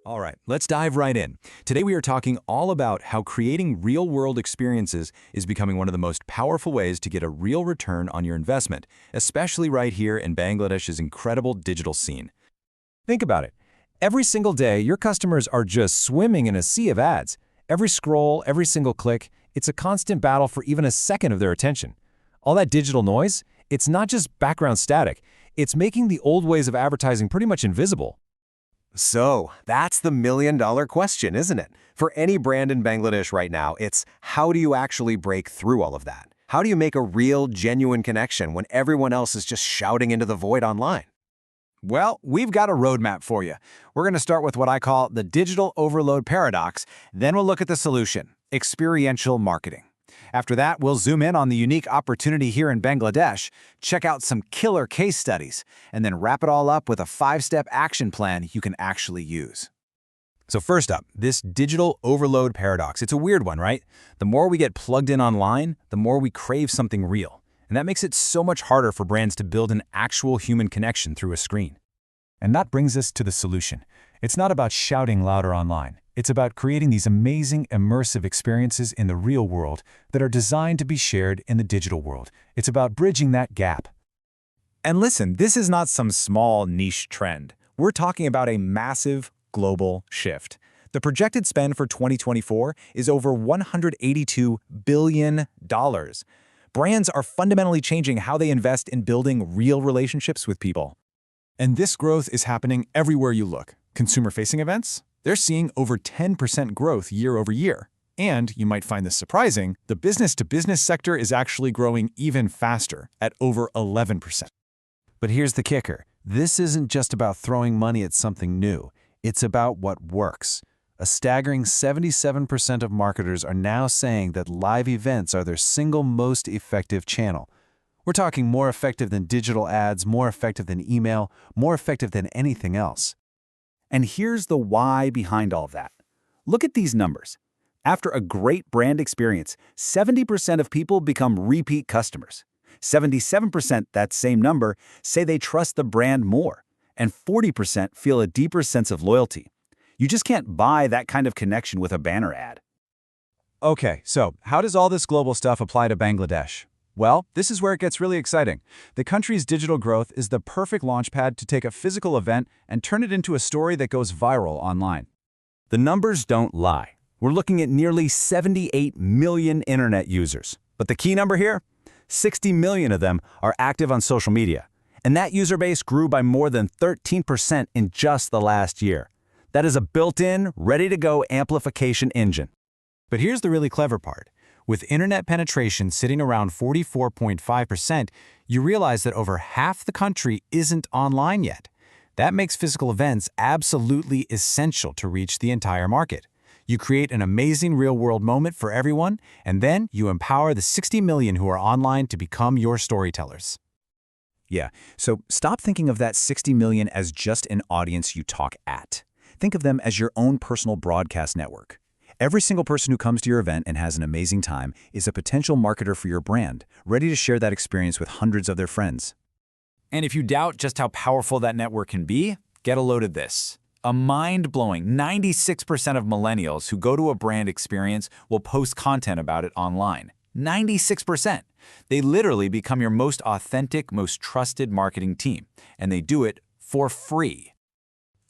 All right, let's dive right in. Today we are talking all about how creating real-world experiences is becoming one of the most powerful ways to get a real return on your investment, especially right here in Bangladesh's incredible digital scene. Think about it. Every single day, your customers are just swimming in a sea of ads. Every scroll, every single click, it's a constant battle for even a second of their attention. All that digital noise, it's not just background static. It's making the old ways of advertising pretty much invisible. So, that's the million-dollar question, isn't it? For any brand in Bangladesh right now, it's how do you actually break through all of that? How do you make a real, genuine connection when everyone else is just shouting into the void online? Well, we've got a roadmap for you. We're going to start with what I call the digital overload paradox, then we'll look at the solution, experiential marketing. After that, we'll zoom in on the unique opportunity here in Bangladesh, check out some killer case studies, and then wrap it all up with a 5-step action plan you can actually use. So first up, this digital overload paradox. It's a weird one, right? The more we get plugged in online, the more we crave something real. And that makes it so much harder for brands to build an actual human connection through a screen. And that brings us to the solution. It's not about shouting louder online. It's about creating these amazing, immersive experiences in the real world that are designed to be shared in the digital world. It's about bridging that gap. And listen, this is not some small niche trend. We're talking about a massive global shift. The projected spend for 2024 is over $182 billion. Brands are fundamentally changing how they invest in building real relationships with people. And this growth is happening everywhere you look. Consumer-facing events? They're seeing over 10% growth year over year. And, you might find this surprising, the business-to-business sector is actually growing even faster, at over 11%. But here's the kicker. This isn't just about throwing money at something new. It's about what works. A staggering 77% of marketers are now saying that live events are their single most effective channel. We're talking more effective than digital ads, more effective than email, more effective than anything else. And here's the why behind all of that. Look at these numbers. After a great brand experience, 70% of people become repeat customers. 77%, that same number, say they trust the brand more. And 40% feel a deeper sense of loyalty. You just can't buy that kind of connection with a banner ad. Okay, so how does all this global stuff apply to Bangladesh? Well, this is where it gets really exciting. The country's digital growth is the perfect launchpad to take a physical event and turn it into a story that goes viral online. The numbers don't lie. We're looking at nearly 78 million internet users. But the key number here? 60 million of them are active on social media. And that user base grew by more than 13% in just the last year. That is a built-in, ready-to-go amplification engine. But here's the really clever part. With internet penetration sitting around 44.5%, you realize that over half the country isn't online yet. That makes physical events absolutely essential to reach the entire market. You create an amazing real-world moment for everyone, and then you empower the 60 million who are online to become your storytellers. Yeah, so stop thinking of that 60 million as just an audience you talk at. Think of them as your own personal broadcast network. Every single person who comes to your event and has an amazing time is a potential marketer for your brand, ready to share that experience with hundreds of their friends. And if you doubt just how powerful that network can be, get a load of this. A mind-blowing 96% of millennials who go to a brand experience will post content about it online. 96%. They literally become your most authentic, most trusted marketing team, and they do it for free.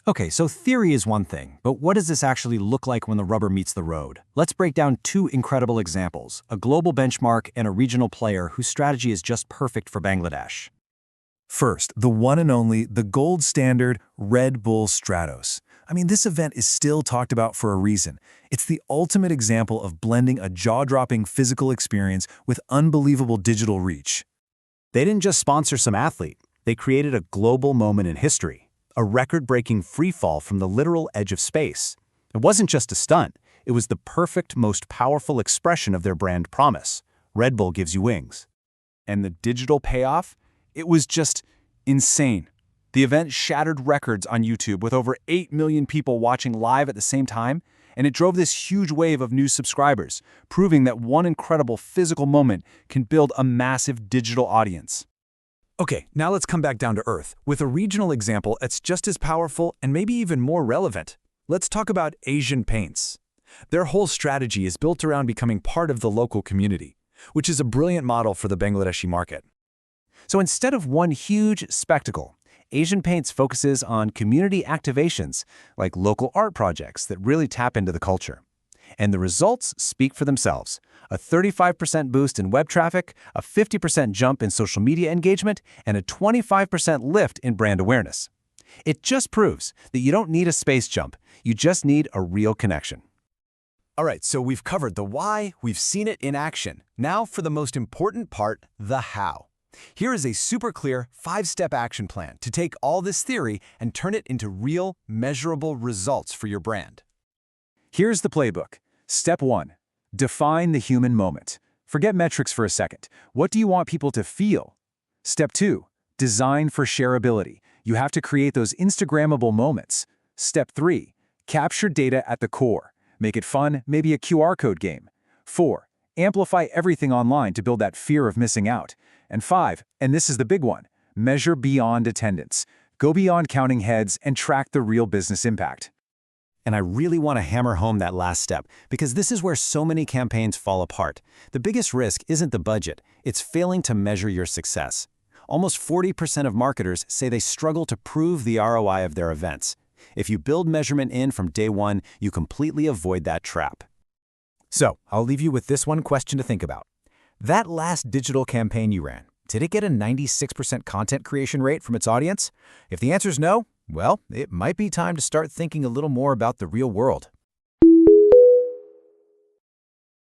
Okay, so theory is one thing, but what does this actually look like when the rubber meets the road? Let's break down two incredible examples, a global benchmark and a regional player whose strategy is just perfect for Bangladesh. First, the one and only, the gold standard Red Bull Stratos. I mean, this event is still talked about for a reason. It's the ultimate example of blending a jaw-dropping physical experience with unbelievable digital reach. They didn't just sponsor some athlete. They created a global moment in history. A record-breaking freefall from the literal edge of space. It wasn't just a stunt. It was the perfect, most powerful expression of their brand promise. Red Bull gives you wings. And the digital payoff? It was just insane. The event shattered records on YouTube with over 8 million people watching live at the same time, and it drove this huge wave of new subscribers, proving that one incredible physical moment can build a massive digital audience. Okay, now let's come back down to earth with a regional example that's just as powerful and maybe even more relevant. Let's talk about Asian Paints. Their whole strategy is built around becoming part of the local community, which is a brilliant model for the Bangladeshi market. So instead of one huge spectacle, Asian Paints focuses on community activations like local art projects that really tap into the culture. And the results speak for themselves. A 35% boost in web traffic, a 50% jump in social media engagement, and a 25% lift in brand awareness. It just proves that you don't need a space jump, you just need a real connection. All right, so we've covered the why, we've seen it in action. Now for the most important part, the how. Here is a super clear 5-step action plan to take all this theory and turn it into real, measurable results for your brand. Here's the playbook. Step 1. Define the human moment. Forget metrics for a second. What do you want people to feel? Step 2. Design for shareability. You have to create those Instagrammable moments. Step 3. Capture data at the core. Make it fun, maybe a QR code game. 4. Amplify everything online to build that fear of missing out. And 5, and this is the big one, measure beyond attendance. Go beyond counting heads and track the real business impact. And I really want to hammer home that last step, because this is where so many campaigns fall apart. The biggest risk isn't the budget, it's failing to measure your success. Almost 40% of marketers say they struggle to prove the ROI of their events. If you build measurement in from day one, you completely avoid that trap. So, I'll leave you with this one question to think about. That last digital campaign you ran, did it get a 96% content creation rate from its audience? If the answer is no, well, it might be time to start thinking a little more about the real world.